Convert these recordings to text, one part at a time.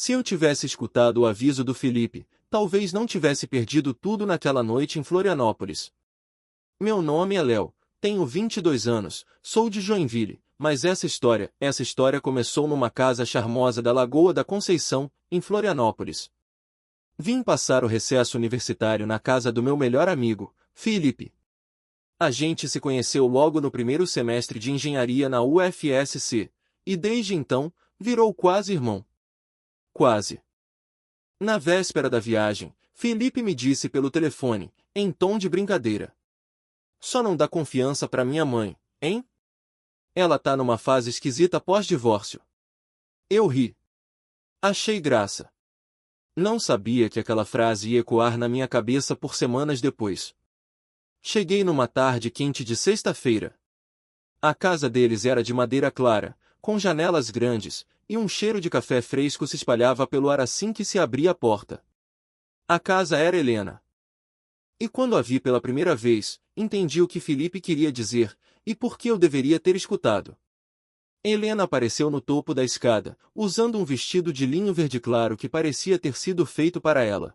Se eu tivesse escutado o aviso do Felipe, talvez não tivesse perdido tudo naquela noite em Florianópolis. Meu nome é Léo, tenho 22 anos, sou de Joinville, mas essa história começou numa casa charmosa da Lagoa da Conceição, em Florianópolis. Vim passar o recesso universitário na casa do meu melhor amigo, Felipe. A gente se conheceu logo no primeiro semestre de engenharia na UFSC, e desde então, virou quase irmão. Quase. Na véspera da viagem, Felipe me disse pelo telefone, em tom de brincadeira: "Só não dá confiança pra minha mãe, hein? Ela tá numa fase esquisita pós-divórcio." Eu ri. Achei graça. Não sabia que aquela frase ia ecoar na minha cabeça por semanas depois. Cheguei numa tarde quente de sexta-feira. A casa deles era de madeira clara, com janelas grandes, e um cheiro de café fresco se espalhava pelo ar assim que se abria a porta. A casa era Helena. E quando a vi pela primeira vez, entendi o que Felipe queria dizer, e por que eu deveria ter escutado. Helena apareceu no topo da escada, usando um vestido de linho verde claro que parecia ter sido feito para ela.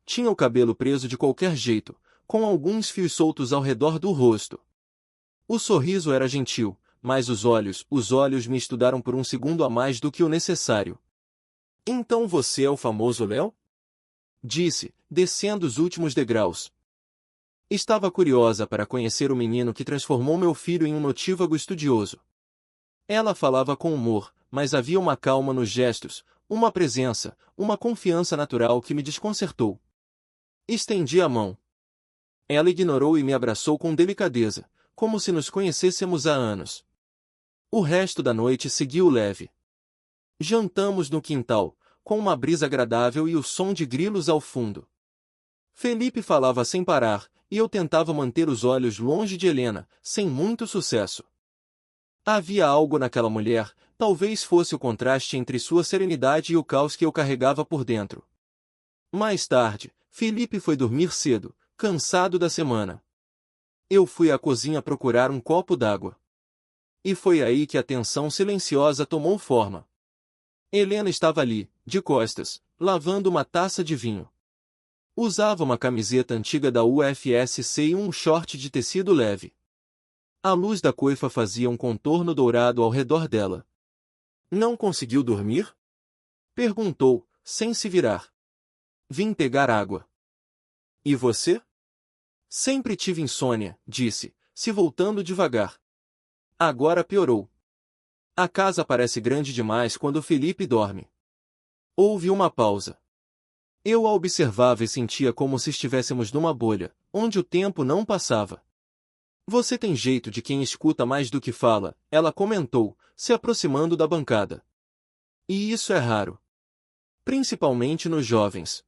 Tinha o cabelo preso de qualquer jeito, com alguns fios soltos ao redor do rosto. O sorriso era gentil, mas os olhos me estudaram por um segundo a mais do que o necessário. "Então você é o famoso Léo?" disse, descendo os últimos degraus. Estava curiosa para conhecer o menino que transformou meu filho em um notívago estudioso. Ela falava com humor, mas havia uma calma nos gestos, uma presença, uma confiança natural que me desconcertou. Estendi a mão. Ela ignorou e me abraçou com delicadeza, como se nos conhecêssemos há anos. O resto da noite seguiu leve. Jantamos no quintal, com uma brisa agradável e o som de grilos ao fundo. Felipe falava sem parar, e eu tentava manter os olhos longe de Helena, sem muito sucesso. Havia algo naquela mulher, talvez fosse o contraste entre sua serenidade e o caos que eu carregava por dentro. Mais tarde, Felipe foi dormir cedo, cansado da semana. Eu fui à cozinha procurar um copo d'água. E foi aí que a tensão silenciosa tomou forma. Helena estava ali, de costas, lavando uma taça de vinho. Usava uma camiseta antiga da UFSC e um short de tecido leve. A luz da coifa fazia um contorno dourado ao redor dela. "Não conseguiu dormir?" perguntou, sem se virar. "Vim pegar água." "E você?" "Sempre tive insônia", disse, se voltando devagar. Agora piorou. A casa parece grande demais quando Felipe dorme. Houve uma pausa. Eu a observava e sentia como se estivéssemos numa bolha, onde o tempo não passava. "Você tem jeito de quem escuta mais do que fala", ela comentou, se aproximando da bancada. "E isso é raro. Principalmente nos jovens."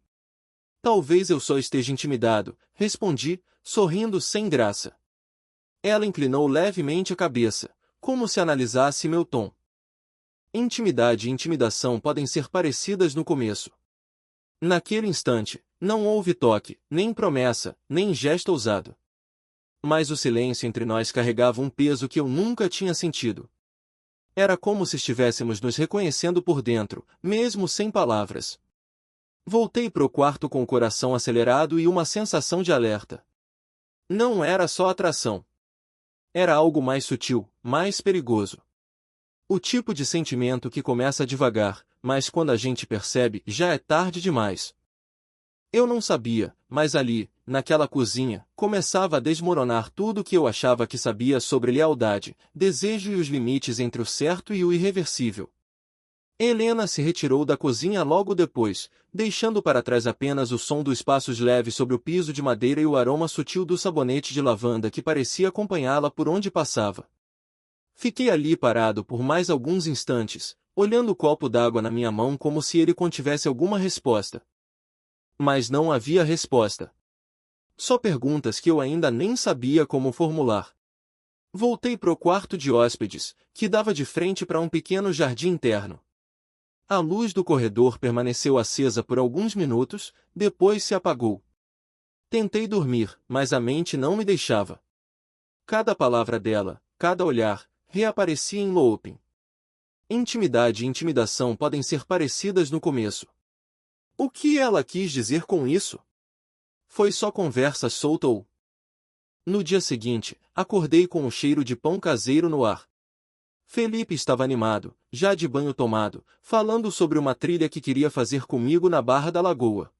"Talvez eu só esteja intimidado", respondi, sorrindo sem graça. Ela inclinou levemente a cabeça, como se analisasse meu tom. Intimidade e intimidação podem ser parecidas no começo. Naquele instante, não houve toque, nem promessa, nem gesto ousado. Mas o silêncio entre nós carregava um peso que eu nunca tinha sentido. Era como se estivéssemos nos reconhecendo por dentro, mesmo sem palavras. Voltei para o quarto com o coração acelerado e uma sensação de alerta. Não era só atração. Era algo mais sutil, mais perigoso. O tipo de sentimento que começa devagar, mas quando a gente percebe, já é tarde demais. Eu não sabia, mas ali, naquela cozinha, começava a desmoronar tudo o que eu achava que sabia sobre lealdade, desejo e os limites entre o certo e o irreversível. Helena se retirou da cozinha logo depois, deixando para trás apenas o som dos passos leves sobre o piso de madeira e o aroma sutil do sabonete de lavanda que parecia acompanhá-la por onde passava. Fiquei ali parado por mais alguns instantes, olhando o copo d'água na minha mão como se ele contivesse alguma resposta. Mas não havia resposta. Só perguntas que eu ainda nem sabia como formular. Voltei para o quarto de hóspedes, que dava de frente para um pequeno jardim interno. A luz do corredor permaneceu acesa por alguns minutos, depois se apagou. Tentei dormir, mas a mente não me deixava. Cada palavra dela, cada olhar, reaparecia em looping. Intimidade e intimidação podem ser parecidas no começo. O que ela quis dizer com isso? Foi só conversa solta ou... No dia seguinte, acordei com o cheiro de pão caseiro no ar. Felipe estava animado, já de banho tomado, falando sobre uma trilha que queria fazer comigo na Barra da Lagoa.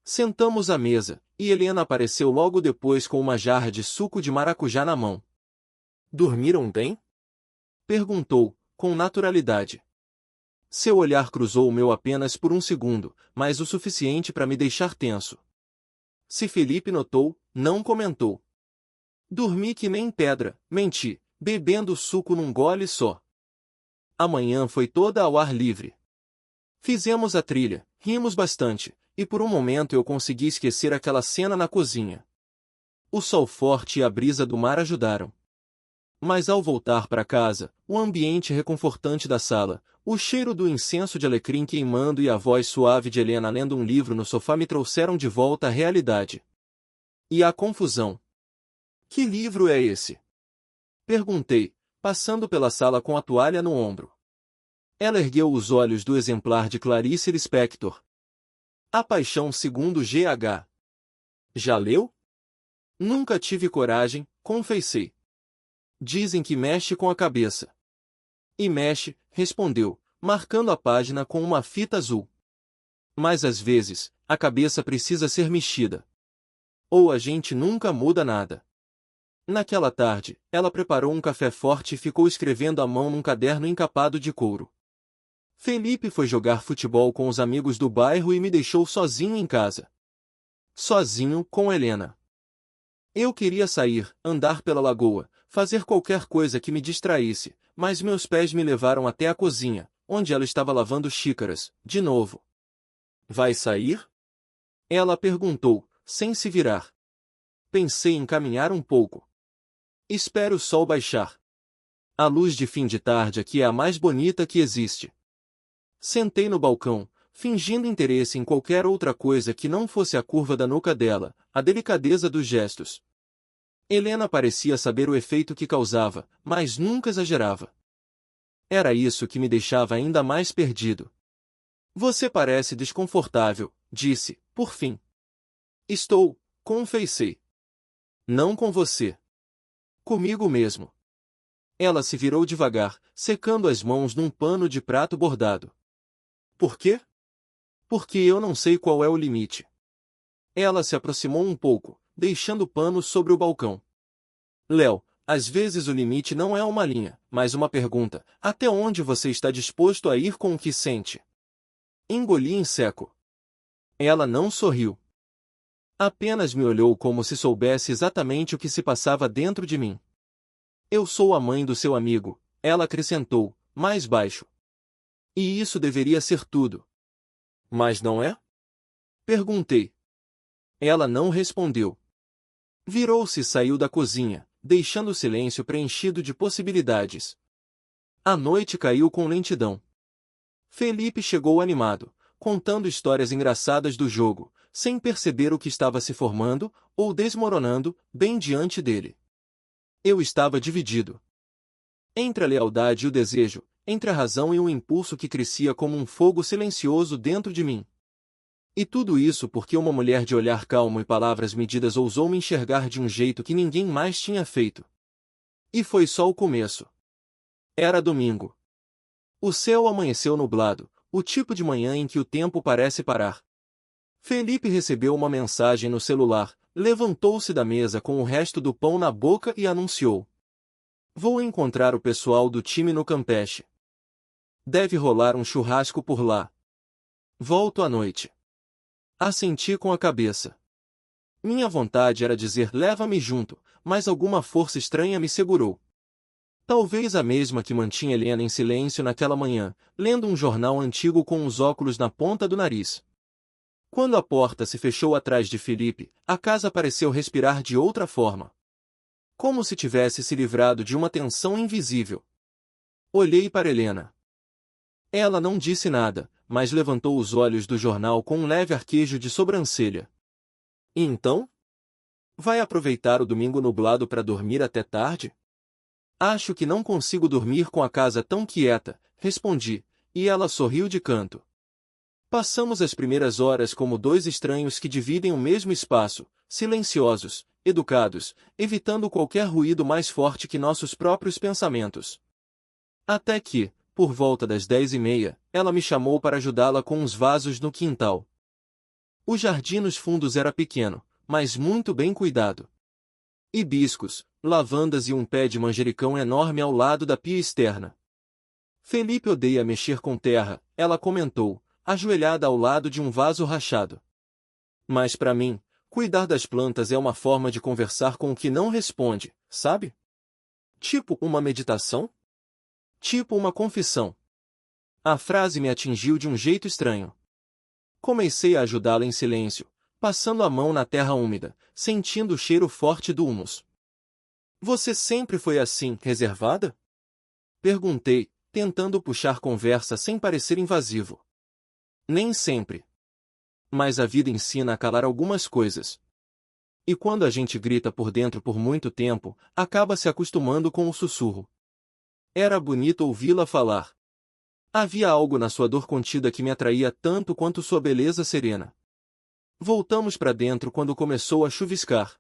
Sentamos à mesa, e Helena apareceu logo depois com uma jarra de suco de maracujá na mão. Dormiram bem? Perguntou, com naturalidade. Seu olhar cruzou o meu apenas por um segundo, mas o suficiente para me deixar tenso. Se Felipe notou, não comentou. Dormi que nem pedra, menti, bebendo suco num gole só. A manhã foi toda ao ar livre. Fizemos a trilha, rimos bastante, e por um momento eu consegui esquecer aquela cena na cozinha. O sol forte e a brisa do mar ajudaram. Mas ao voltar para casa, o ambiente reconfortante da sala, o cheiro do incenso de alecrim queimando e a voz suave de Helena lendo um livro no sofá me trouxeram de volta à realidade. E a confusão. Que livro é esse? Perguntei, passando pela sala com a toalha no ombro. Ela ergueu os olhos do exemplar de Clarice Lispector. A Paixão segundo G.H. Já leu? Nunca tive coragem, confessei. Dizem que mexe com a cabeça. E mexe, respondeu, marcando a página com uma fita azul. Mas às vezes, a cabeça precisa ser mexida. Ou a gente nunca muda nada. Naquela tarde, ela preparou um café forte e ficou escrevendo à mão num caderno encapado de couro. Felipe foi jogar futebol com os amigos do bairro e me deixou sozinho em casa. Sozinho com Helena. Eu queria sair, andar pela lagoa, fazer qualquer coisa que me distraísse, mas meus pés me levaram até a cozinha, onde ela estava lavando xícaras, de novo. Vai sair? Ela perguntou, sem se virar. Pensei em caminhar um pouco. Espero o sol baixar. A luz de fim de tarde aqui é a mais bonita que existe. Sentei no balcão, fingindo interesse em qualquer outra coisa que não fosse a curva da nuca dela, a delicadeza dos gestos. Helena parecia saber o efeito que causava, mas nunca exagerava. Era isso que me deixava ainda mais perdido. Você parece desconfortável, disse, por fim. Estou, confessei. Não com você. Comigo mesmo. Ela se virou devagar, secando as mãos num pano de prato bordado. Por quê? Porque eu não sei qual é o limite. Ela se aproximou um pouco, deixando o pano sobre o balcão. Léo, às vezes o limite não é uma linha, mas uma pergunta. Até onde você está disposto a ir com o que sente? Engoli em seco. Ela não sorriu. Apenas me olhou como se soubesse exatamente o que se passava dentro de mim. Eu sou a mãe do seu amigo, ela acrescentou, mais baixo. E isso deveria ser tudo. Mas não é? Perguntei. Ela não respondeu. Virou-se e saiu da cozinha, deixando o silêncio preenchido de possibilidades. A noite caiu com lentidão. Felipe chegou animado, contando histórias engraçadas do jogo, sem perceber o que estava se formando, ou desmoronando, bem diante dele. Eu estava dividido. Entre a lealdade e o desejo, entre a razão e um impulso que crescia como um fogo silencioso dentro de mim. E tudo isso porque uma mulher de olhar calmo e palavras medidas ousou me enxergar de um jeito que ninguém mais tinha feito. E foi só o começo. Era domingo. O céu amanheceu nublado, o tipo de manhã em que o tempo parece parar. Felipe recebeu uma mensagem no celular, levantou-se da mesa com o resto do pão na boca e anunciou. Vou encontrar o pessoal do time no Campeche. Deve rolar um churrasco por lá. Volto à noite. Assenti com a cabeça. Minha vontade era dizer leva-me junto, mas alguma força estranha me segurou. Talvez a mesma que mantinha Helena em silêncio naquela manhã, lendo um jornal antigo com os óculos na ponta do nariz. Quando a porta se fechou atrás de Felipe, a casa pareceu respirar de outra forma. Como se tivesse se livrado de uma tensão invisível. Olhei para Helena. Ela não disse nada, mas levantou os olhos do jornal com um leve arquejo de sobrancelha. E então? Vai aproveitar o domingo nublado para dormir até tarde? Acho que não consigo dormir com a casa tão quieta, respondi, e ela sorriu de canto. Passamos as primeiras horas como dois estranhos que dividem o mesmo espaço, silenciosos, educados, evitando qualquer ruído mais forte que nossos próprios pensamentos. Até que, por volta das 10h30, ela me chamou para ajudá-la com uns vasos no quintal. O jardim nos fundos era pequeno, mas muito bem cuidado. Hibiscos, lavandas e um pé de manjericão enorme ao lado da pia externa. Felipe odeia mexer com terra, ela comentou, ajoelhada ao lado de um vaso rachado. Mas para mim, cuidar das plantas é uma forma de conversar com o que não responde, sabe? Tipo uma meditação? Tipo uma confissão. A frase me atingiu de um jeito estranho. Comecei a ajudá-la em silêncio, passando a mão na terra úmida, sentindo o cheiro forte do humus. Você sempre foi assim, reservada? Perguntei, tentando puxar conversa sem parecer invasivo. Nem sempre. Mas a vida ensina a calar algumas coisas. E quando a gente grita por dentro por muito tempo, acaba se acostumando com o sussurro. Era bonito ouvi-la falar. Havia algo na sua dor contida que me atraía tanto quanto sua beleza serena. Voltamos para dentro quando começou a chuviscar.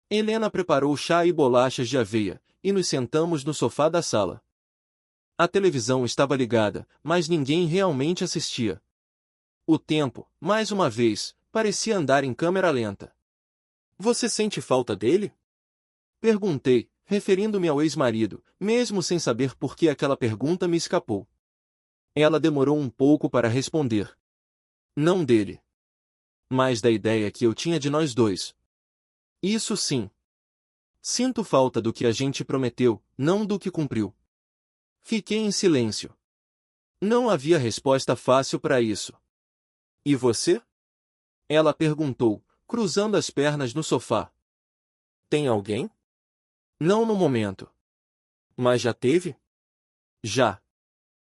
Helena preparou chá e bolachas de aveia, e nos sentamos no sofá da sala. A televisão estava ligada, mas ninguém realmente assistia. O tempo, mais uma vez, parecia andar em câmera lenta. Você sente falta dele? Perguntei, referindo-me ao ex-marido, mesmo sem saber por que aquela pergunta me escapou. Ela demorou um pouco para responder. Não dele. Mas da ideia que eu tinha de nós dois. Isso sim. Sinto falta do que a gente prometeu, não do que cumpriu. Fiquei em silêncio. Não havia resposta fácil para isso. E você? Ela perguntou, cruzando as pernas no sofá. Tem alguém? Não no momento. Mas já teve? Já.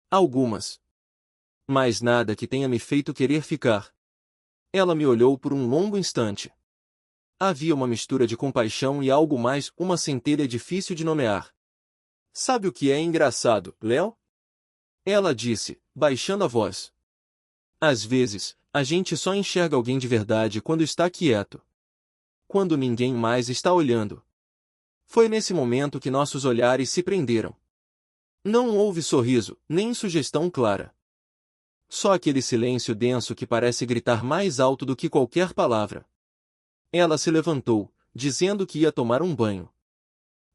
Algumas. Mas nada que tenha me feito querer ficar. Ela me olhou por um longo instante. Havia uma mistura de compaixão e algo mais, uma centelha difícil de nomear. Sabe o que é engraçado, Léo? Ela disse, baixando a voz. Às vezes, a gente só enxerga alguém de verdade quando está quieto. Quando ninguém mais está olhando. Foi nesse momento que nossos olhares se prenderam. Não houve sorriso, nem sugestão clara. Só aquele silêncio denso que parece gritar mais alto do que qualquer palavra. Ela se levantou, dizendo que ia tomar um banho.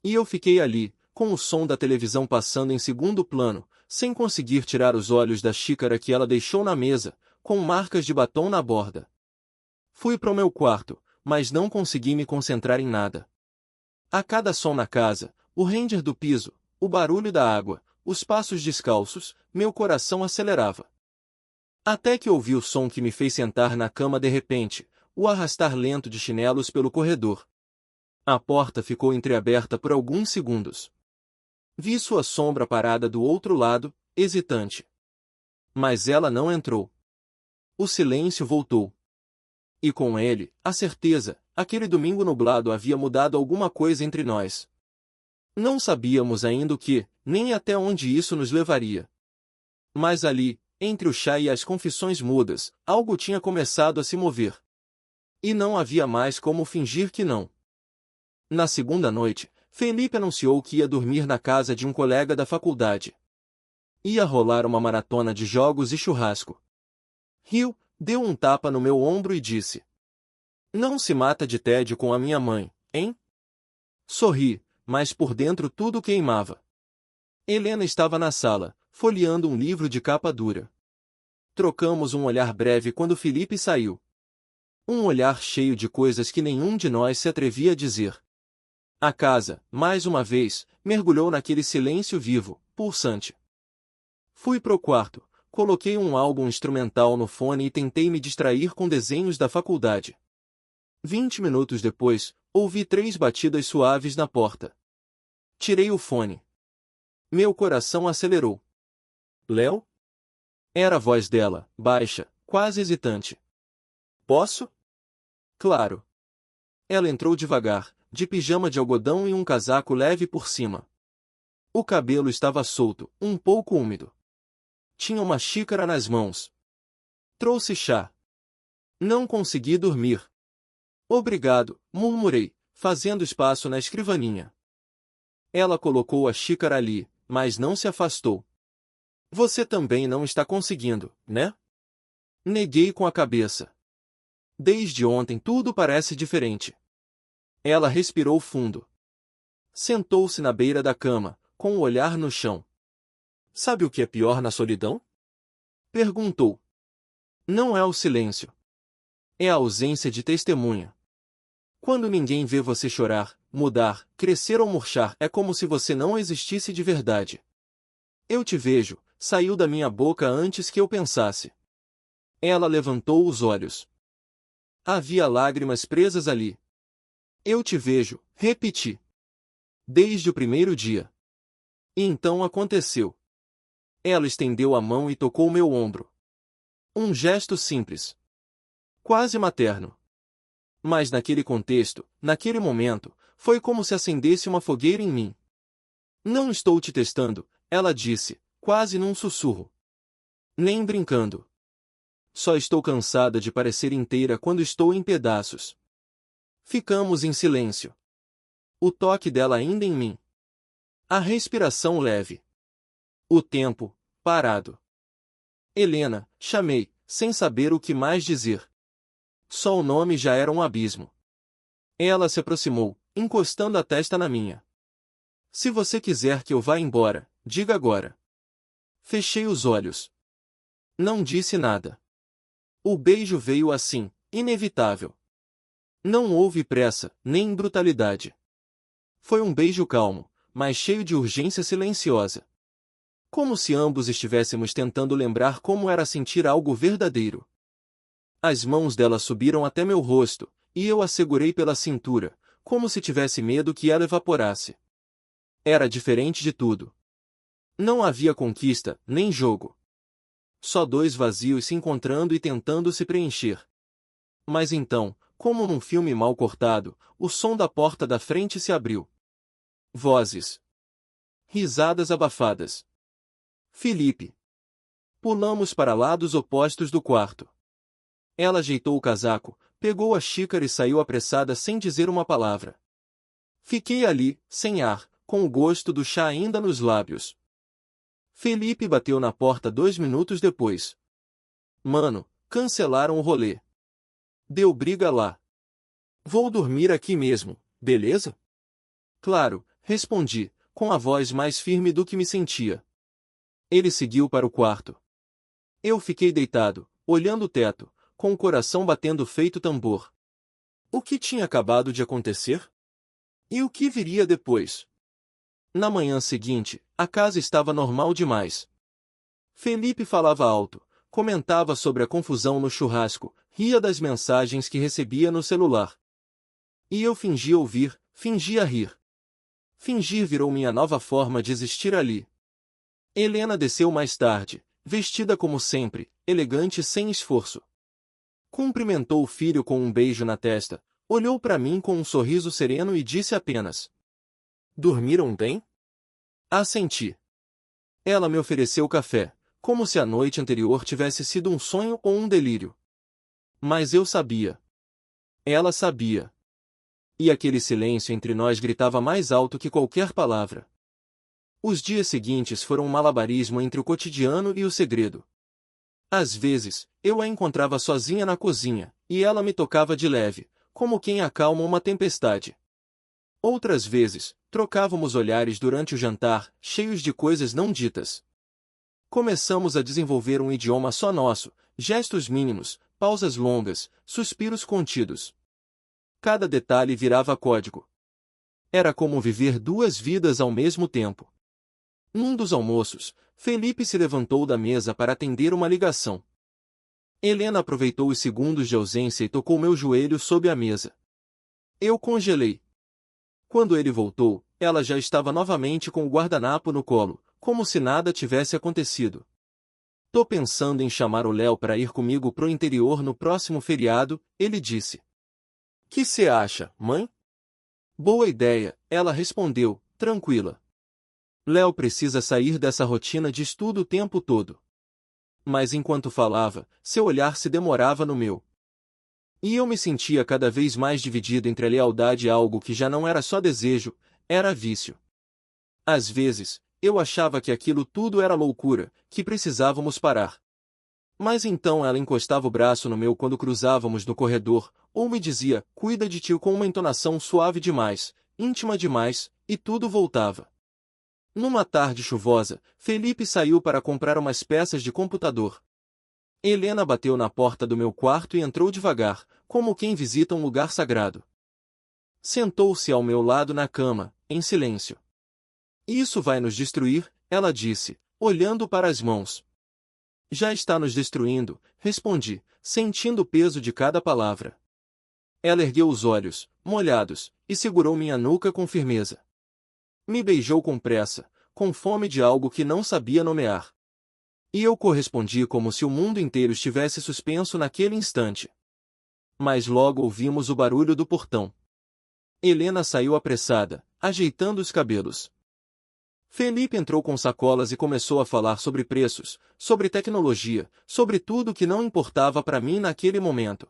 E eu fiquei ali, com o som da televisão passando em segundo plano, sem conseguir tirar os olhos da xícara que ela deixou na mesa, com marcas de batom na borda. Fui para o meu quarto, mas não consegui me concentrar em nada. A cada som na casa, o render do piso, o barulho da água, os passos descalços, meu coração acelerava. Até que ouvi o som que me fez sentar na cama de repente, o arrastar lento de chinelos pelo corredor. A porta ficou entreaberta por alguns segundos. Vi sua sombra parada do outro lado, hesitante. Mas ela não entrou. O silêncio voltou. E com ele, a certeza, aquele domingo nublado havia mudado alguma coisa entre nós. Não sabíamos ainda o que, nem até onde isso nos levaria. Mas ali, entre o chá e as confissões mudas, algo tinha começado a se mover. E não havia mais como fingir que não. Na segunda noite, Felipe anunciou que ia dormir na casa de um colega da faculdade. Ia rolar uma maratona de jogos e churrasco. Riu, deu um tapa no meu ombro e disse: Não se mata de tédio com a minha mãe, hein? Sorri, mas por dentro tudo queimava. Helena estava na sala, folheando um livro de capa dura. Trocamos um olhar breve quando Felipe saiu. Um olhar cheio de coisas que nenhum de nós se atrevia a dizer. A casa, mais uma vez, mergulhou naquele silêncio vivo, pulsante. Fui pro quarto, coloquei um álbum instrumental no fone e tentei me distrair com desenhos da faculdade. 20 minutos depois, ouvi 3 batidas suaves na porta. Tirei o fone. Meu coração acelerou. Léo? Era a voz dela, baixa, quase hesitante. Posso? Claro. Ela entrou devagar, de pijama de algodão e um casaco leve por cima. O cabelo estava solto, um pouco úmido. Tinha uma xícara nas mãos. Trouxe chá. Não consegui dormir. Obrigado, murmurei, fazendo espaço na escrivaninha. Ela colocou a xícara ali, mas não se afastou. Você também não está conseguindo, né? Neguei com a cabeça. Desde ontem tudo parece diferente. Ela respirou fundo. Sentou-se na beira da cama, com o olhar no chão. Sabe o que é pior na solidão? Perguntou. Não é o silêncio. É a ausência de testemunha. Quando ninguém vê você chorar, mudar, crescer ou murchar, é como se você não existisse de verdade. Eu te vejo, saiu da minha boca antes que eu pensasse. Ela levantou os olhos. Havia lágrimas presas ali. Eu te vejo, repeti. Desde o primeiro dia. E então aconteceu. Ela estendeu a mão e tocou meu ombro. Um gesto simples. Quase materno. Mas naquele contexto, naquele momento, foi como se acendesse uma fogueira em mim. Não estou te testando, ela disse, quase num sussurro. Nem brincando. Só estou cansada de parecer inteira quando estou em pedaços. Ficamos em silêncio. O toque dela ainda em mim. A respiração leve. O tempo, parado. Helena, chamei, sem saber o que mais dizer. Só o nome já era um abismo. Ela se aproximou, encostando a testa na minha. Se você quiser que eu vá embora, diga agora. Fechei os olhos. Não disse nada. O beijo veio assim, inevitável. Não houve pressa, nem brutalidade. Foi um beijo calmo, mas cheio de urgência silenciosa. Como se ambos estivéssemos tentando lembrar como era sentir algo verdadeiro. As mãos dela subiram até meu rosto, e eu a segurei pela cintura, como se tivesse medo que ela evaporasse. Era diferente de tudo. Não havia conquista, nem jogo. Só dois vazios se encontrando e tentando se preencher. Mas então, como num filme mal cortado, o som da porta da frente se abriu. Vozes. Risadas abafadas. Felipe. Pulamos para lados opostos do quarto. Ela ajeitou o casaco, pegou a xícara e saiu apressada sem dizer uma palavra. Fiquei ali, sem ar, com o gosto do chá ainda nos lábios. Felipe bateu na porta 2 minutos depois. Mano, cancelaram o rolê. Deu briga lá. Vou dormir aqui mesmo, beleza? Claro, respondi, com a voz mais firme do que me sentia. Ele seguiu para o quarto. Eu fiquei deitado, olhando o teto, com o coração batendo feito tambor. O que tinha acabado de acontecer? E o que viria depois? Na manhã seguinte, a casa estava normal demais. Felipe falava alto, comentava sobre a confusão no churrasco, ria das mensagens que recebia no celular. E eu fingia ouvir, fingia rir. Fingir virou minha nova forma de existir ali. Helena desceu mais tarde, vestida como sempre, elegante e sem esforço. Cumprimentou o filho com um beijo na testa, olhou para mim com um sorriso sereno e disse apenas: Dormiram bem? Assenti. Ela me ofereceu café, como se a noite anterior tivesse sido um sonho ou um delírio. Mas eu sabia. Ela sabia. E aquele silêncio entre nós gritava mais alto que qualquer palavra. Os dias seguintes foram um malabarismo entre o cotidiano e o segredo. Às vezes, eu a encontrava sozinha na cozinha, e ela me tocava de leve, como quem acalma uma tempestade. Outras vezes, trocávamos olhares durante o jantar, cheios de coisas não ditas. Começamos a desenvolver um idioma só nosso, gestos mínimos, pausas longas, suspiros contidos. Cada detalhe virava código. Era como viver 2 vidas ao mesmo tempo. Num dos almoços, Felipe se levantou da mesa para atender uma ligação. Helena aproveitou os segundos de ausência e tocou meu joelho sob a mesa. Eu congelei. Quando ele voltou, ela já estava novamente com o guardanapo no colo, como se nada tivesse acontecido. Tô pensando em chamar o Léo para ir comigo pro interior no próximo feriado, ele disse. Que cê acha, mãe? Boa ideia, ela respondeu, tranquila. Léo precisa sair dessa rotina de estudo o tempo todo. Mas enquanto falava, seu olhar se demorava no meu. E eu me sentia cada vez mais dividido entre a lealdade a algo que já não era só desejo, era vício. Às vezes, eu achava que aquilo tudo era loucura, que precisávamos parar. Mas então ela encostava o braço no meu quando cruzávamos no corredor, ou me dizia, cuida de ti com uma entonação suave demais, íntima demais, e tudo voltava. Numa tarde chuvosa, Felipe saiu para comprar umas peças de computador. Helena bateu na porta do meu quarto e entrou devagar, como quem visita um lugar sagrado. Sentou-se ao meu lado na cama, em silêncio. Isso vai nos destruir, ela disse, olhando para as mãos. Já está nos destruindo, respondi, sentindo o peso de cada palavra. Ela ergueu os olhos, molhados, e segurou minha nuca com firmeza. Me beijou com pressa, com fome de algo que não sabia nomear. E eu correspondi como se o mundo inteiro estivesse suspenso naquele instante. Mas logo ouvimos o barulho do portão. Helena saiu apressada, ajeitando os cabelos. Felipe entrou com sacolas e começou a falar sobre preços, sobre tecnologia, sobre tudo que não importava para mim naquele momento.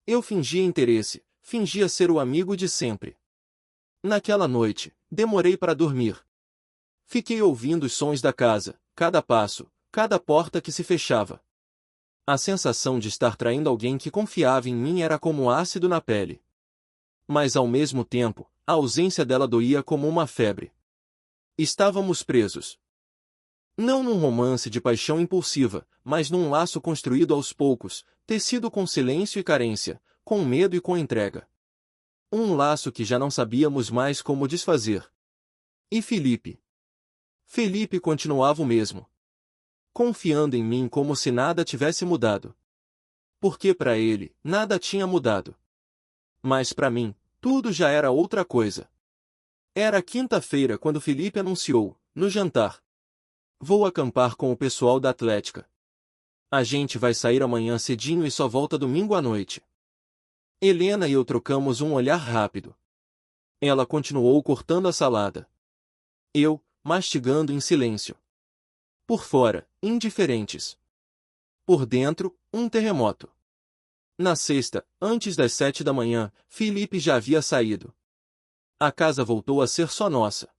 Eu fingia interesse, fingia ser o amigo de sempre. Naquela noite, demorei para dormir. Fiquei ouvindo os sons da casa, cada passo, cada porta que se fechava. A sensação de estar traindo alguém que confiava em mim era como ácido na pele. Mas ao mesmo tempo, a ausência dela doía como uma febre. Estávamos presos. Não num romance de paixão impulsiva, mas num laço construído aos poucos, tecido com silêncio e carência, com medo e com entrega. Um laço que já não sabíamos mais como desfazer. E Felipe? Felipe continuava o mesmo. Confiando em mim como se nada tivesse mudado. Porque para ele, nada tinha mudado. Mas para mim, tudo já era outra coisa. Era quinta-feira quando Felipe anunciou, no jantar. Vou acampar com o pessoal da Atlética. A gente vai sair amanhã cedinho e só volta domingo à noite. Helena e eu trocamos um olhar rápido. Ela continuou cortando a salada. Eu, mastigando em silêncio. Por fora, indiferentes. Por dentro, um terremoto. Na sexta, antes das 7 da manhã, Felipe já havia saído. A casa voltou a ser só nossa.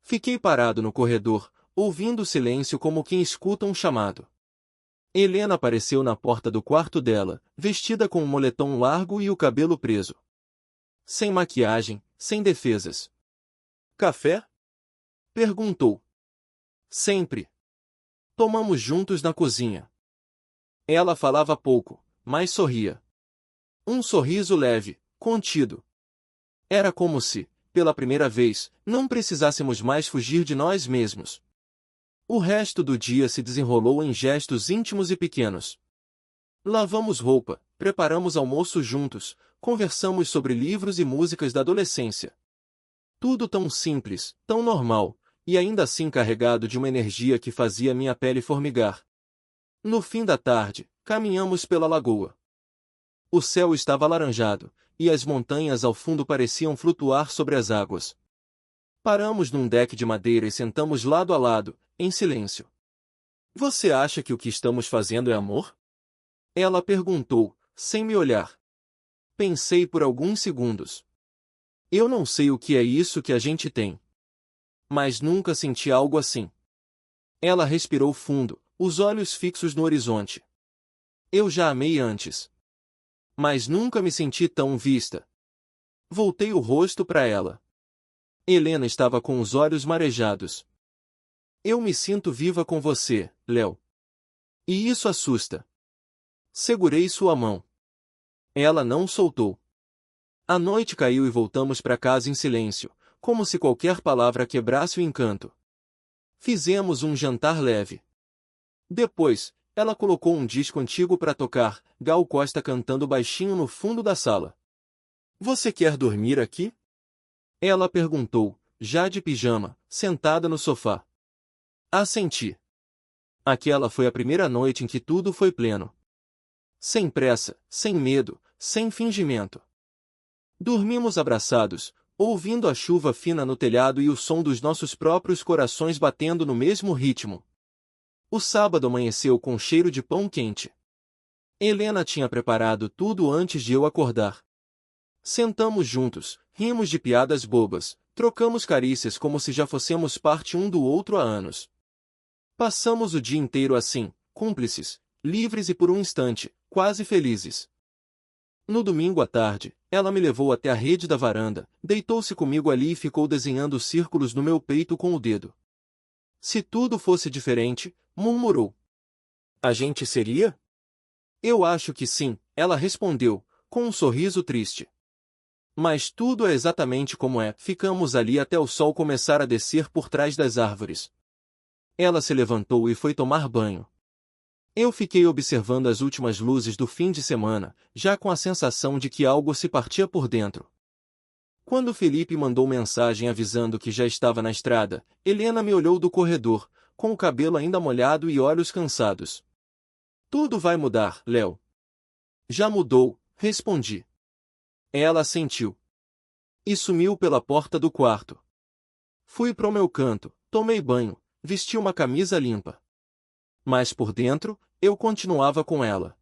Fiquei parado no corredor, ouvindo o silêncio como quem escuta um chamado. Helena apareceu na porta do quarto dela, vestida com um moletom largo e o cabelo preso. Sem maquiagem, sem defesas. Café? Perguntou. Sempre. Tomamos juntos na cozinha. Ela falava pouco, mas sorria. Um sorriso leve, contido. Era como se, pela primeira vez, não precisássemos mais fugir de nós mesmos. O resto do dia se desenrolou em gestos íntimos e pequenos. Lavamos roupa, preparamos almoço juntos, conversamos sobre livros e músicas da adolescência. Tudo tão simples, tão normal, e ainda assim carregado de uma energia que fazia minha pele formigar. No fim da tarde, caminhamos pela lagoa. O céu estava alaranjado, e as montanhas ao fundo pareciam flutuar sobre as águas. Paramos num deck de madeira e sentamos lado a lado, em silêncio. Você acha que o que estamos fazendo é amor? Ela perguntou, sem me olhar. Pensei por alguns segundos. Eu não sei o que é isso que a gente tem. Mas nunca senti algo assim. Ela respirou fundo, os olhos fixos no horizonte. Eu já amei antes. Mas nunca me senti tão vista. Voltei o rosto para ela. Helena estava com os olhos marejados. Eu me sinto viva com você, Léo. E isso assusta. Segurei sua mão. Ela não soltou. A noite caiu e voltamos para casa em silêncio, como se qualquer palavra quebrasse o encanto. Fizemos um jantar leve. Depois, ela colocou um disco antigo para tocar, Gal Costa cantando baixinho no fundo da sala. Você quer dormir aqui? Ela perguntou, já de pijama, sentada no sofá. Assenti. Aquela foi a primeira noite em que tudo foi pleno. Sem pressa, sem medo, sem fingimento. Dormimos abraçados, ouvindo a chuva fina no telhado e o som dos nossos próprios corações batendo no mesmo ritmo. O sábado amanheceu com cheiro de pão quente. Helena tinha preparado tudo antes de eu acordar. Sentamos juntos, rimos de piadas bobas, trocamos carícias como se já fossemos parte um do outro há anos. Passamos o dia inteiro assim, cúmplices, livres e por um instante, quase felizes. No domingo à tarde, ela me levou até a rede da varanda, deitou-se comigo ali e ficou desenhando círculos no meu peito com o dedo. Se tudo fosse diferente, murmurou. A gente seria? Eu acho que sim, ela respondeu, com um sorriso triste. Mas tudo é exatamente como é. Ficamos ali até o sol começar a descer por trás das árvores. Ela se levantou e foi tomar banho. Eu fiquei observando as últimas luzes do fim de semana, já com a sensação de que algo se partia por dentro. Quando Felipe mandou mensagem avisando que já estava na estrada, Helena me olhou do corredor, com o cabelo ainda molhado e olhos cansados. Tudo vai mudar, Léo. Já mudou, respondi. Ela assentiu. E sumiu pela porta do quarto. Fui pro meu canto, tomei banho, vesti uma camisa limpa. Mas por dentro, eu continuava com ela.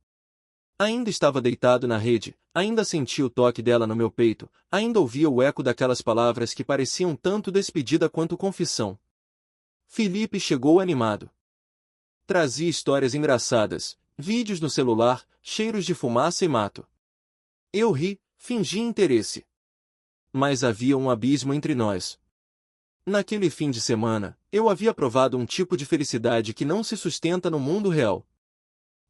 Ainda estava deitado na rede, ainda sentia o toque dela no meu peito, ainda ouvia o eco daquelas palavras que pareciam tanto despedida quanto confissão. Felipe chegou animado. Trazia histórias engraçadas, vídeos no celular, cheiros de fumaça e mato. Eu ri, fingi interesse. Mas havia um abismo entre nós. Naquele fim de semana, eu havia provado um tipo de felicidade que não se sustenta no mundo real.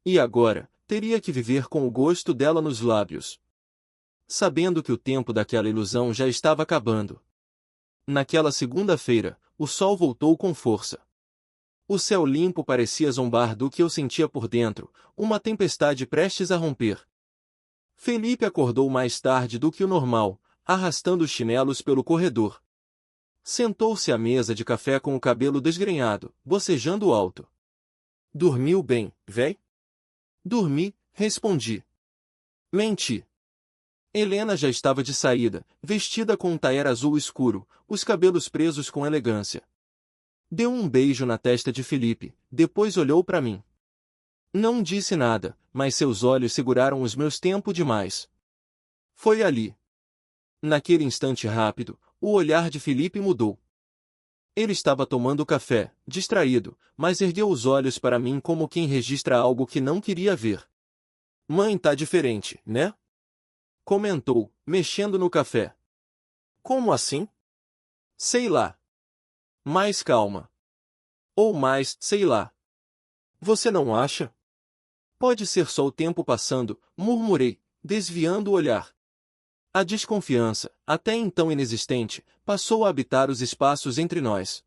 E agora, teria que viver com o gosto dela nos lábios. Sabendo que o tempo daquela ilusão já estava acabando. Naquela segunda-feira, o sol voltou com força. O céu limpo parecia zombar do que eu sentia por dentro, uma tempestade prestes a romper. Felipe acordou mais tarde do que o normal, arrastando os chinelos pelo corredor. Sentou-se à mesa de café com o cabelo desgrenhado, bocejando alto. Dormiu bem, véi? Dormi, respondi. Menti. Helena já estava de saída, vestida com um taer azul escuro, os cabelos presos com elegância. Deu um beijo na testa de Felipe, depois olhou para mim. Não disse nada, mas seus olhos seguraram os meus tempo demais. Foi ali. Naquele instante rápido, o olhar de Felipe mudou. Ele estava tomando café, distraído, mas ergueu os olhos para mim como quem registra algo que não queria ver. Mãe tá diferente, né? Comentou, mexendo no café. Como assim? Sei lá. Mais calma. Ou mais, sei lá. Você não acha? Pode ser só o tempo passando, murmurei, desviando o olhar. A desconfiança, até então inexistente, passou a habitar os espaços entre nós.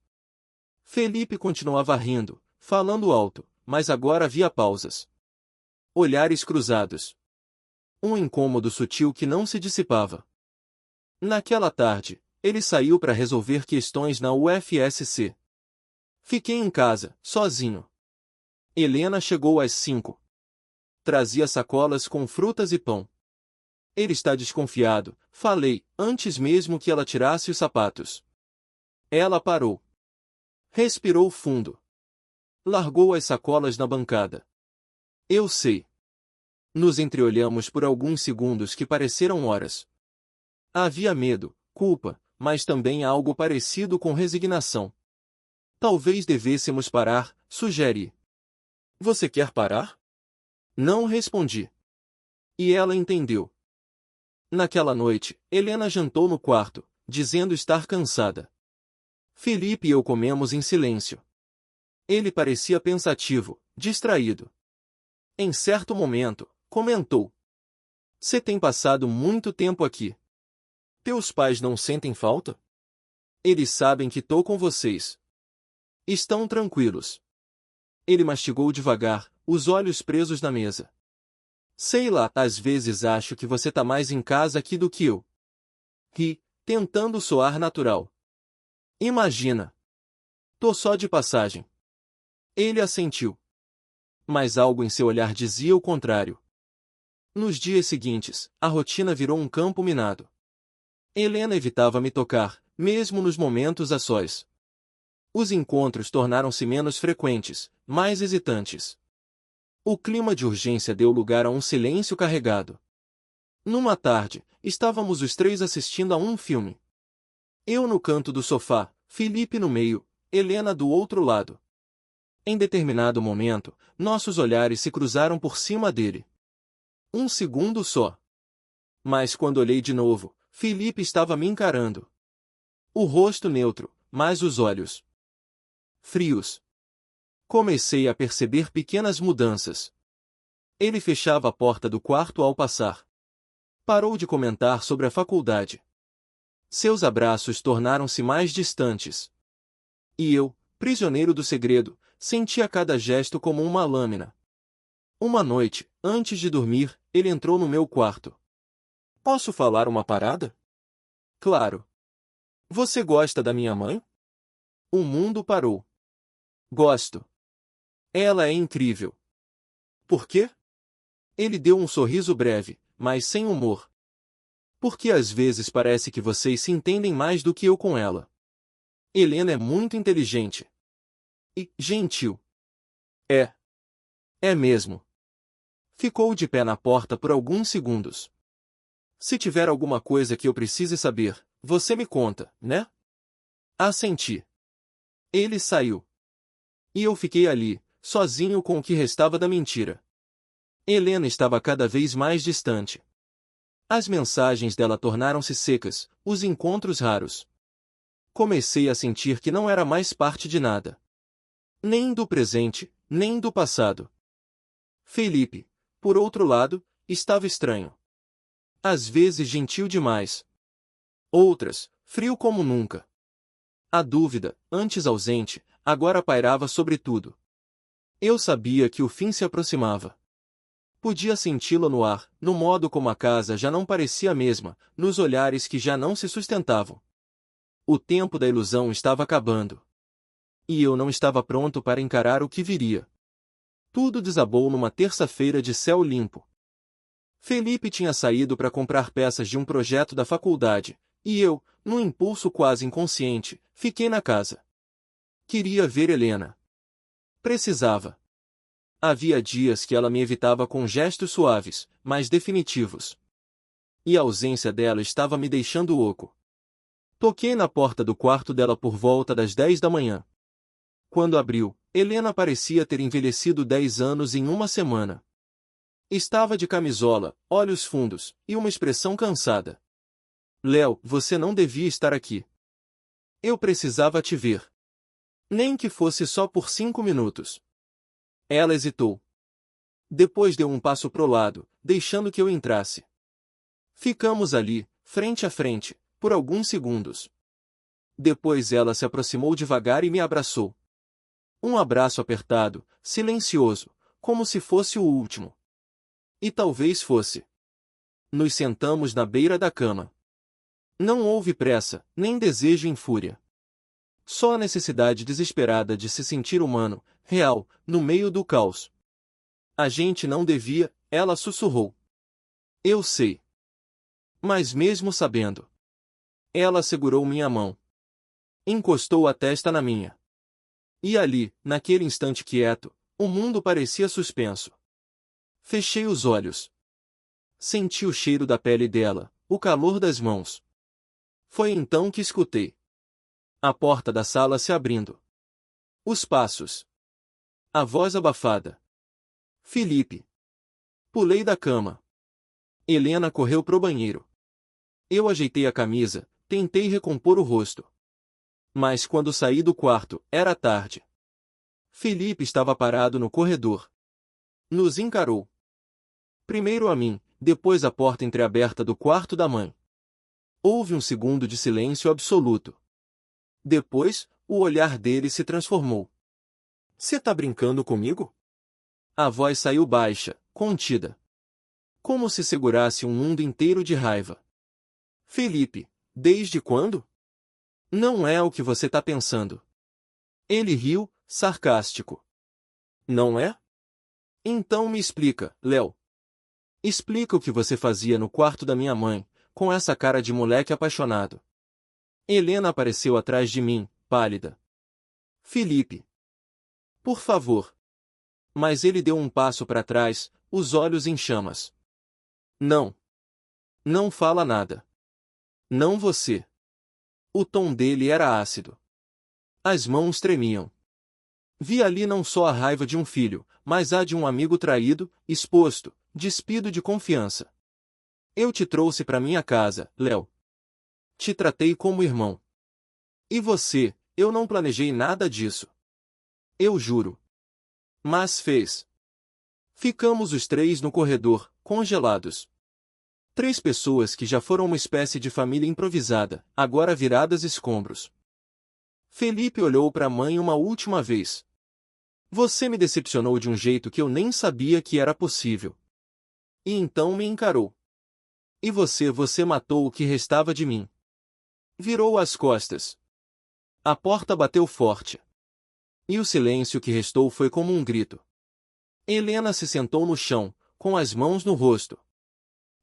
Felipe continuava rindo, falando alto, mas agora havia pausas. Olhares cruzados. Um incômodo sutil que não se dissipava. Naquela tarde, ele saiu para resolver questões na UFSC. Fiquei em casa, sozinho. Helena chegou às 5. Trazia sacolas com frutas e pão. Ele está desconfiado, falei, antes mesmo que ela tirasse os sapatos. Ela parou. Respirou fundo. Largou as sacolas na bancada. Eu sei. Nos entreolhamos por alguns segundos que pareceram horas. Havia medo, culpa, mas também algo parecido com resignação. Talvez devêssemos parar, sugeri. Você quer parar? Não respondi. E ela entendeu. Naquela noite, Helena jantou no quarto, dizendo estar cansada. Felipe e eu comemos em silêncio. Ele parecia pensativo, distraído. Em certo momento, comentou. Você tem passado muito tempo aqui. Teus pais não sentem falta? Eles sabem que tô com vocês. Estão tranquilos. Ele mastigou devagar, os olhos presos na mesa. Sei lá, às vezes acho que você tá mais em casa aqui do que eu. Ri, tentando soar natural. Imagina. Tô só de passagem. Ele assentiu. Mas algo em seu olhar dizia o contrário. Nos dias seguintes, a rotina virou um campo minado. Helena evitava me tocar, mesmo nos momentos a sós. Os encontros tornaram-se menos frequentes, mais hesitantes. O clima de urgência deu lugar a um silêncio carregado. Numa tarde, estávamos os três assistindo a um filme. Eu no canto do sofá, Felipe no meio, Helena do outro lado. Em determinado momento, nossos olhares se cruzaram por cima dele. Um segundo só. Mas quando olhei de novo, Felipe estava me encarando. O rosto neutro, mas os olhos frios. Comecei a perceber pequenas mudanças. Ele fechava a porta do quarto ao passar. Parou de comentar sobre a faculdade. Seus abraços tornaram-se mais distantes. E eu, prisioneiro do segredo, sentia cada gesto como uma lâmina. Uma noite, antes de dormir, ele entrou no meu quarto. Posso falar uma parada? Claro. Você gosta da minha mãe? O mundo parou. Gosto. Ela é incrível. Por quê? Ele deu um sorriso breve, mas sem humor. Porque às vezes parece que vocês se entendem mais do que eu com ela. Helena é muito inteligente. E gentil. É. É mesmo. Ficou de pé na porta por alguns segundos. Se tiver alguma coisa que eu precise saber, você me conta, né? Assenti. Ele saiu. E eu fiquei ali, sozinho com o que restava da mentira. Helena estava cada vez mais distante. As mensagens dela tornaram-se secas, os encontros raros. Comecei a sentir que não era mais parte de nada. Nem do presente, nem do passado. Felipe, por outro lado, estava estranho. Às vezes gentil demais. Outras, frio como nunca. A dúvida, antes ausente, agora pairava sobre tudo. Eu sabia que o fim se aproximava. Podia senti-lo no ar, no modo como a casa já não parecia a mesma, nos olhares que já não se sustentavam. O tempo da ilusão estava acabando. E eu não estava pronto para encarar o que viria. Tudo desabou numa terça-feira de céu limpo. Felipe tinha saído para comprar peças de um projeto da faculdade, e eu, num impulso quase inconsciente, fiquei na casa. Queria ver Helena. Precisava. Havia dias que ela me evitava com gestos suaves, mas definitivos. E a ausência dela estava me deixando oco. Toquei na porta do quarto dela por volta das 10 da manhã. Quando abriu, Helena parecia ter envelhecido 10 anos em uma semana. Estava de camisola, olhos fundos, e uma expressão cansada. Léo, você não devia estar aqui. Eu precisava te ver. Nem que fosse só por 5 minutos. Ela hesitou. Depois deu um passo pro lado, deixando que eu entrasse. Ficamos ali, frente a frente, por alguns segundos. Depois ela se aproximou devagar e me abraçou. Um abraço apertado, silencioso, como se fosse o último. E talvez fosse. Nos sentamos na beira da cama. Não houve pressa, nem desejo em fúria. Só a necessidade desesperada de se sentir humano, real, no meio do caos. A gente não devia, ela sussurrou. Eu sei. Mas mesmo sabendo. Ela segurou minha mão. Encostou a testa na minha. E ali, naquele instante quieto, o mundo parecia suspenso. Fechei os olhos. Senti o cheiro da pele dela, o calor das mãos. Foi então que escutei a porta da sala se abrindo. Os passos. A voz abafada. Felipe. Pulei da cama. Helena correu pro banheiro. Eu ajeitei a camisa, tentei recompor o rosto. Mas quando saí do quarto, era tarde. Felipe estava parado no corredor. Nos encarou. Primeiro a mim, depois a porta entreaberta do quarto da mãe. Houve um segundo de silêncio absoluto. Depois, o olhar dele se transformou. Cê tá brincando comigo? A voz saiu baixa, contida. Como se segurasse um mundo inteiro de raiva. Felipe, desde quando? Não é o que você tá pensando. Ele riu, sarcástico. Não é? Então me explica, Léo. Explica o que você fazia no quarto da minha mãe, com essa cara de moleque apaixonado. Helena apareceu atrás de mim, pálida. Felipe. Por favor. Mas ele deu um passo para trás, os olhos em chamas. Não. Não fala nada. Não você. O tom dele era ácido. As mãos tremiam. Vi ali não só a raiva de um filho, mas a de um amigo traído, exposto, despido de confiança. Eu te trouxe para minha casa, Léo. Te tratei como irmão. E você, eu não planejei nada disso. Eu juro. Mas fez. Ficamos os três no corredor, congelados. 3 pessoas que já foram uma espécie de família improvisada, agora viradas escombros. Felipe olhou para a mãe uma última vez. Você me decepcionou de um jeito que eu nem sabia que era possível. E então me encarou. E você matou o que restava de mim. Virou as costas. A porta bateu forte. E o silêncio que restou foi como um grito. Helena se sentou no chão, com as mãos no rosto.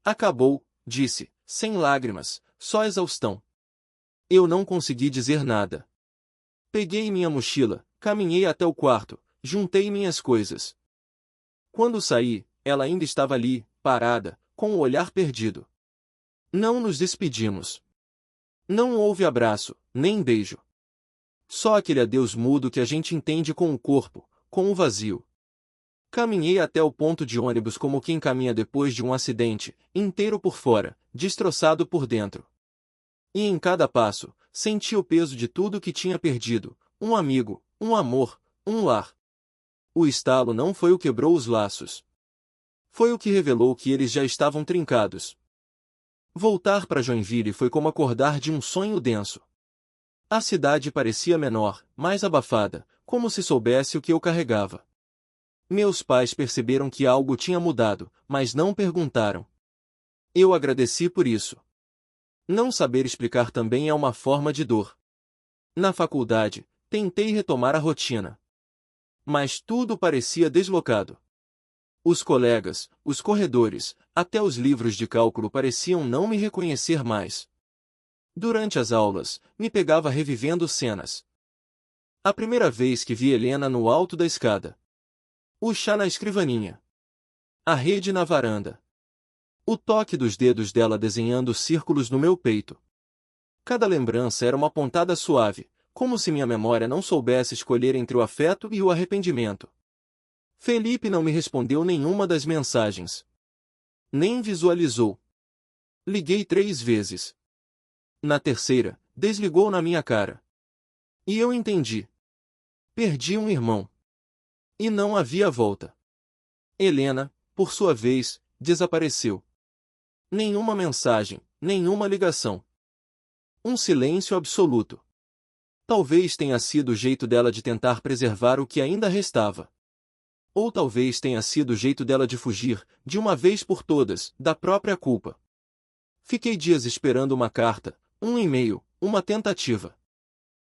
Acabou, disse, sem lágrimas, só exaustão. Eu não consegui dizer nada. Peguei minha mochila, caminhei até o quarto, juntei minhas coisas. Quando saí, ela ainda estava ali, parada, com o olhar perdido. Não nos despedimos. Não houve abraço, nem beijo. Só aquele adeus mudo que a gente entende com o corpo, com o vazio. Caminhei até o ponto de ônibus como quem caminha depois de um acidente, inteiro por fora, destroçado por dentro. E em cada passo, senti o peso de tudo que tinha perdido, um amigo, um amor, um lar. O estalo não foi o que quebrou os laços. Foi o que revelou que eles já estavam trincados. Voltar para Joinville foi como acordar de um sonho denso. A cidade parecia menor, mais abafada, como se soubesse o que eu carregava. Meus pais perceberam que algo tinha mudado, mas não perguntaram. Eu agradeci por isso. Não saber explicar também é uma forma de dor. Na faculdade, tentei retomar a rotina. Mas tudo parecia deslocado. Os colegas, os corredores, até os livros de cálculo pareciam não me reconhecer mais. Durante as aulas, me pegava revivendo cenas. A primeira vez que vi Helena no alto da escada. O chá na escrivaninha. A rede na varanda. O toque dos dedos dela desenhando círculos no meu peito. Cada lembrança era uma pontada suave, como se minha memória não soubesse escolher entre o afeto e o arrependimento. Felipe não me respondeu nenhuma das mensagens. Nem visualizou. Liguei 3 vezes. Na terceira, desligou na minha cara. E eu entendi. Perdi um irmão. E não havia volta. Helena, por sua vez, desapareceu. Nenhuma mensagem, nenhuma ligação. Um silêncio absoluto. Talvez tenha sido o jeito dela de tentar preservar o que ainda restava. Ou talvez tenha sido o jeito dela de fugir, de uma vez por todas, da própria culpa. Fiquei dias esperando uma carta, um e-mail, uma tentativa.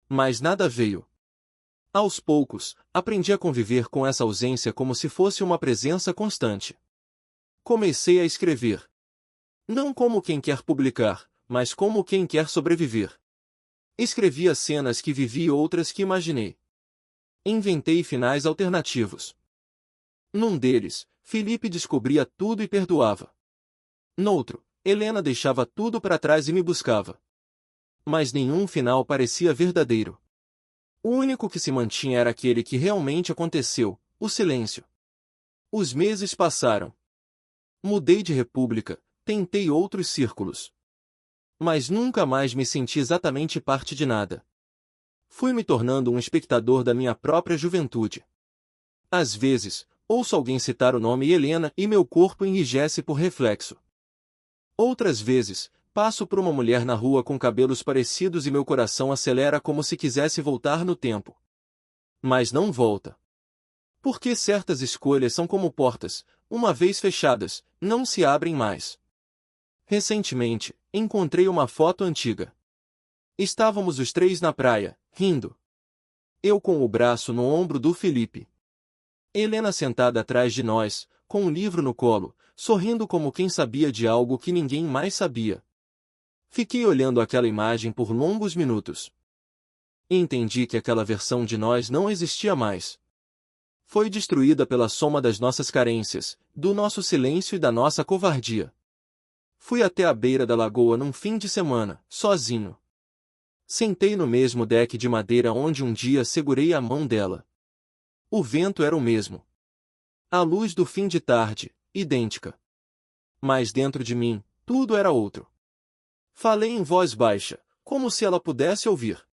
Mas nada veio. Aos poucos, aprendi a conviver com essa ausência como se fosse uma presença constante. Comecei a escrever. Não como quem quer publicar, mas como quem quer sobreviver. Escrevia cenas que vivi e outras que imaginei. Inventei finais alternativos. Num deles, Felipe descobria tudo e perdoava. Noutro, Helena deixava tudo para trás e me buscava. Mas nenhum final parecia verdadeiro. O único que se mantinha era aquele que realmente aconteceu, o silêncio. Os meses passaram. Mudei de república, tentei outros círculos. Mas nunca mais me senti exatamente parte de nada. Fui me tornando um espectador da minha própria juventude. Às vezes, ouço alguém citar o nome Helena e meu corpo enrijece por reflexo. Outras vezes, passo por uma mulher na rua com cabelos parecidos e meu coração acelera como se quisesse voltar no tempo. Mas não volta. Porque certas escolhas são como portas, uma vez fechadas, não se abrem mais. Recentemente, encontrei uma foto antiga. Estávamos os 3 na praia, rindo. Eu com o braço no ombro do Felipe. Helena sentada atrás de nós, com um livro no colo, sorrindo como quem sabia de algo que ninguém mais sabia. Fiquei olhando aquela imagem por longos minutos. E entendi que aquela versão de nós não existia mais. Foi destruída pela soma das nossas carências, do nosso silêncio e da nossa covardia. Fui até a beira da lagoa num fim de semana, sozinho. Sentei no mesmo deck de madeira onde um dia segurei a mão dela. O vento era o mesmo. A luz do fim de tarde, idêntica. Mas dentro de mim, tudo era outro. Falei em voz baixa, como se ela pudesse ouvir.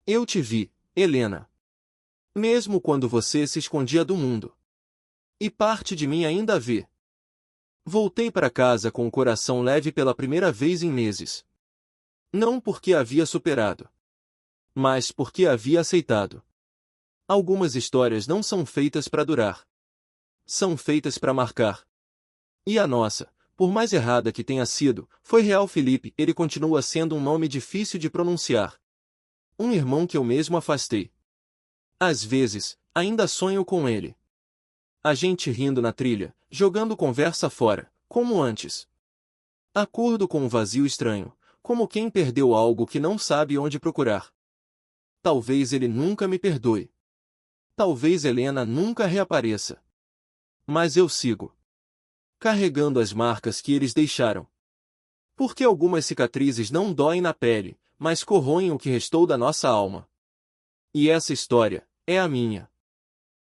Eu te vi, Helena. Mesmo quando você se escondia do mundo. E parte de mim ainda a vê. Voltei para casa com o coração leve pela primeira vez em meses. Não porque havia superado, mas porque havia aceitado. Algumas histórias não são feitas para durar. São feitas para marcar. E a nossa, por mais errada que tenha sido, foi real. Felipe. Ele continua sendo um nome difícil de pronunciar. Um irmão que eu mesmo afastei. Às vezes, ainda sonho com ele. A gente rindo na trilha, jogando conversa fora, como antes. Acordo com um vazio estranho, como quem perdeu algo que não sabe onde procurar. Talvez ele nunca me perdoe. Talvez Helena nunca reapareça. Mas eu sigo. Carregando as marcas que eles deixaram. Porque algumas cicatrizes não doem na pele, mas corroem o que restou da nossa alma. E essa história é a minha.